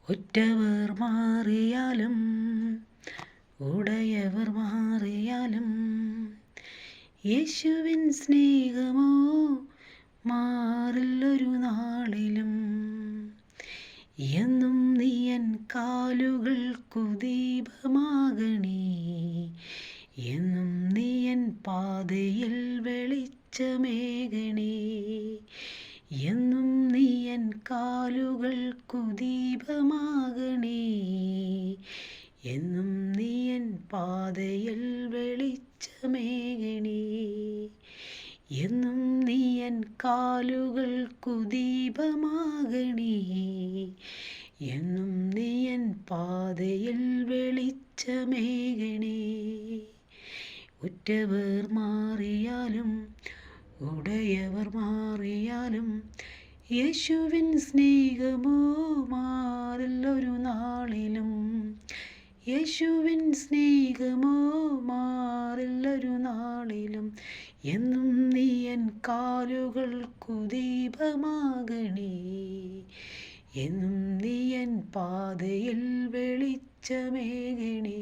ഉറ്റവർ മാറിയാലും ഉടയവർ മാറിയാലും യേശുവിൻ സ്നേഹമോ മാറില്ലൊരു നാളിലും. എന്നും നീയൻ കാലുകൾക്കു ദീപമാകണേ, എന്നും നീയൻ പാതയിൽ വെളിച്ചമേകണേ, എന്നും നീയൻ കാലുകൾക്കു ദീപമാകണേ, എന്നും നീയൻ പാതയിൽ വെളിച്ചമേകണേ, എന്നും നീയൻ കാലുകൾക്കു ദീപമാകണേ, എന്നും നീയൻ പാതയിൽ വെളിച്ചമേകണേ. ഉറ്റവർ മാറിയാലും ഉടയവർ മാറിയാലും യേശുവിൻ സ്നേഹമോ മാറില്ലൊരു നാളിലും. യേശുവിൻ സ്നേഹമോ മാറില്ലൊരു നാളിലും. എന്നും നീയൻ കാലുകൾക്കു ദീപമാകണേ, എന്നും നീയൻ പാതയിൽ വെളിച്ചമേകണേ.